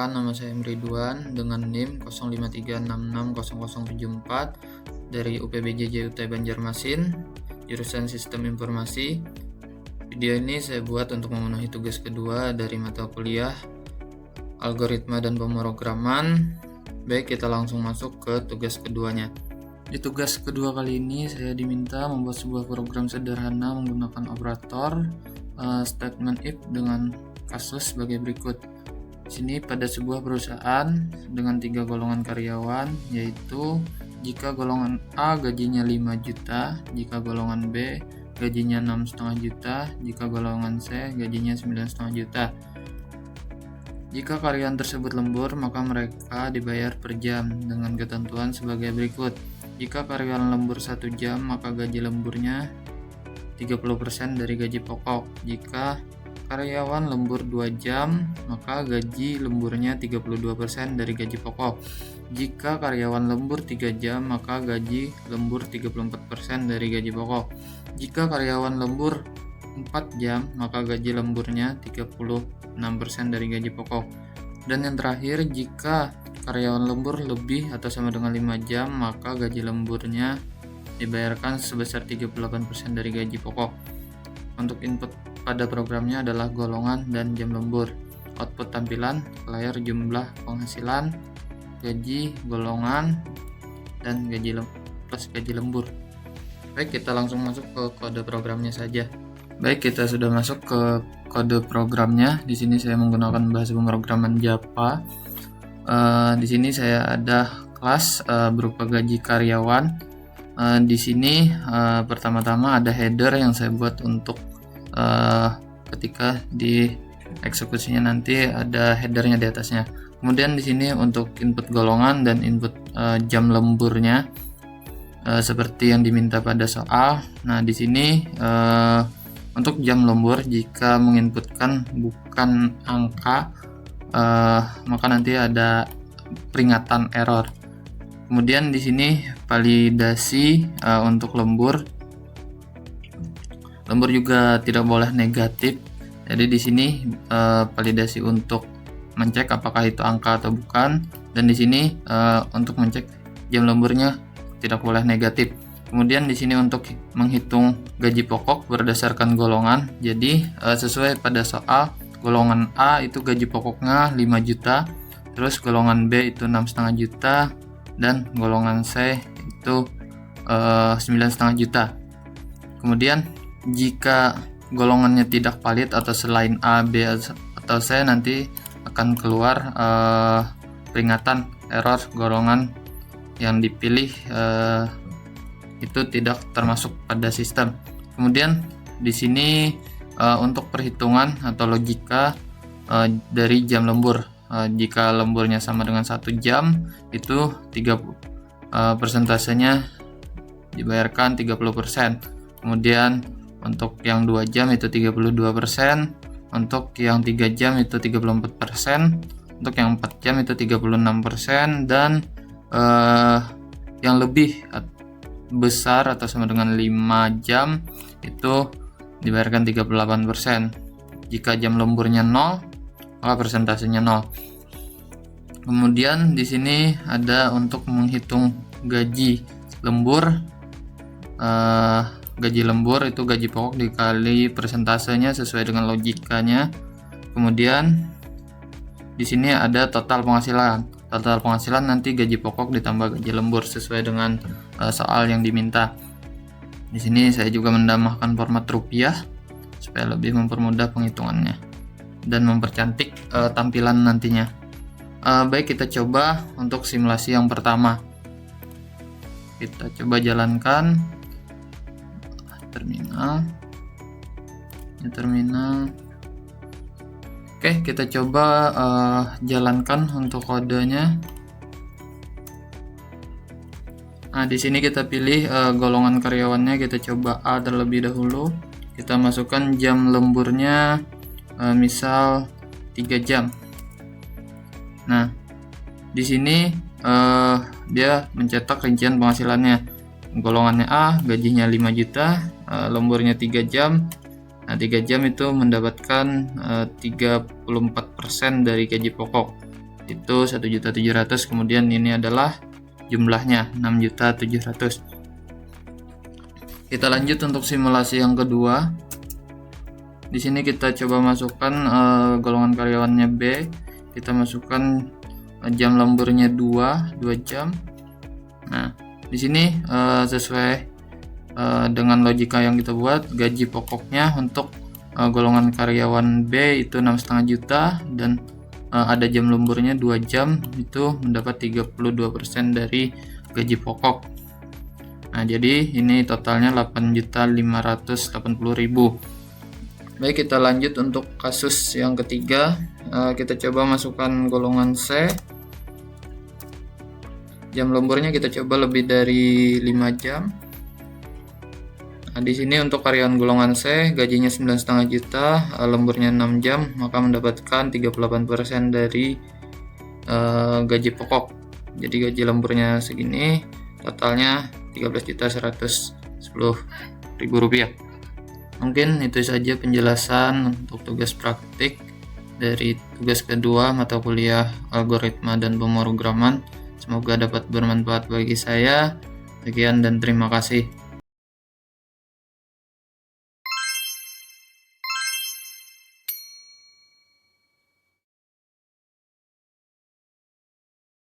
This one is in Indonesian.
Perkenalkan, nama saya Ridwan dengan NIM 0536600074 dari UPBJJ UT Banjarmasin, jurusan Sistem Informasi. Video ini saya buat untuk memenuhi tugas kedua dari mata kuliah Algoritma dan Pemrograman. Baik, kita langsung masuk ke tugas keduanya. Di tugas kedua kali ini saya diminta membuat sebuah program sederhana menggunakan operator statement if dengan kasus sebagai berikut. Di sini pada sebuah perusahaan dengan 3 golongan karyawan, yaitu jika golongan A gajinya 5 juta, jika golongan B gajinya 6,5 juta, jika golongan C gajinya 9,5 juta. Jika karyawan tersebut lembur, maka mereka dibayar per jam dengan ketentuan sebagai berikut. Jika karyawan lembur 1 jam, maka gaji lemburnya 30% dari gaji pokok. Jika karyawan lembur 2 jam, maka gaji lemburnya 32% dari gaji pokok. Jika karyawan lembur 3 jam, maka gaji lembur 34% dari gaji pokok. Jika karyawan lembur 4 jam, maka gaji lemburnya 36% dari gaji pokok. Dan yang terakhir, jika karyawan lembur lebih atau sama dengan 5 jam, maka gaji lemburnya dibayarkan sebesar 38% dari gaji pokok. Untuk input pada programnya adalah golongan dan jam lembur. Output tampilan layar jumlah penghasilan, gaji, golongan, dan gaji plus gaji lembur. Baik, kita langsung masuk ke kode programnya saja. Baik, kita sudah masuk ke kode programnya. Di sini saya menggunakan bahasa pemrograman Java. Di sini saya ada kelas berupa gaji karyawan. Di sini pertama-tama ada header yang saya buat untuk ketika di eksekusinya nanti ada headernya di atasnya. Kemudian di sini untuk input golongan dan input jam lemburnya seperti yang diminta pada soal. Nah, di sini untuk jam lembur jika menginputkan bukan angka maka nanti ada peringatan error. Kemudian di sini validasi untuk lembur. Lembur juga tidak boleh negatif. Jadi di sini validasi untuk mencek apakah itu angka atau bukan, dan di sini untuk mencek jam lemburnya tidak boleh negatif. Kemudian di sini untuk menghitung gaji pokok berdasarkan golongan. Jadi sesuai pada soal, golongan A itu gaji pokoknya 5 juta, terus golongan B itu 6,5 juta, dan golongan C itu 9,5 juta. Kemudian jika golongannya tidak valid atau selain A, B, atau C, nanti akan keluar peringatan error golongan yang dipilih itu tidak termasuk pada sistem. Kemudian di sini untuk perhitungan atau logika dari jam lembur, jika lemburnya sama dengan 1 jam itu 30 persentasenya dibayarkan 30%. Kemudian untuk yang 2 jam itu 32%, untuk yang 3 jam itu 34%, untuk yang 4 jam itu 36%, dan yang lebih besar atau sama dengan 5 jam itu dibayarkan 38%. Jika jam lemburnya 0, maka persentasenya 0. Kemudian di sini ada untuk menghitung gaji lembur. Gaji lembur itu gaji pokok dikali persentasenya sesuai dengan logikanya. Kemudian di sini ada total penghasilan. Total penghasilan nanti gaji pokok ditambah gaji lembur sesuai dengan soal yang diminta. Di sini saya juga menambahkan format rupiah supaya lebih mempermudah penghitungannya dan mempercantik tampilan nantinya. Baik, kita coba untuk simulasi yang pertama. Kita coba jalankan terminal. Oke, kita coba jalankan untuk kodenya. Nah, di sini kita pilih golongan karyawannya, kita coba A terlebih dahulu. Kita masukkan jam lemburnya misal 3 jam. Nah, di sini dia mencetak rincian penghasilannya. Golongannya A, gajinya 5 juta, lemburnya 3 jam. Nah, 3 jam itu mendapatkan 34% dari gaji pokok. itu 1.700.000, kemudian ini adalah jumlahnya 6.700.000. Kita lanjut untuk simulasi yang kedua. Di sini kita coba masukkan golongan karyawannya B. Kita masukkan jam lemburnya 2 jam. Nah, di sini sesuai dengan logika yang kita buat, gaji pokoknya untuk golongan karyawan B itu 6,5 juta dan ada jam lemburnya 2 jam, itu mendapat 32% dari gaji pokok. Nah, jadi ini totalnya 8.580.000. Baik, kita lanjut untuk kasus yang ketiga. Kita coba masukkan golongan C. Jam lemburnya kita coba lebih dari 5 jam. Nah, di sini untuk karyawan golongan C gajinya 9,5 juta, lemburnya 6 jam, maka mendapatkan 38% dari gaji pokok. Jadi gaji lemburnya segini, totalnya 13.110.000 rupiah. Mungkin itu saja penjelasan untuk tugas praktik dari tugas kedua mata kuliah algoritma dan pemrograman. Semoga dapat bermanfaat bagi saya. Sekian dan terima kasih.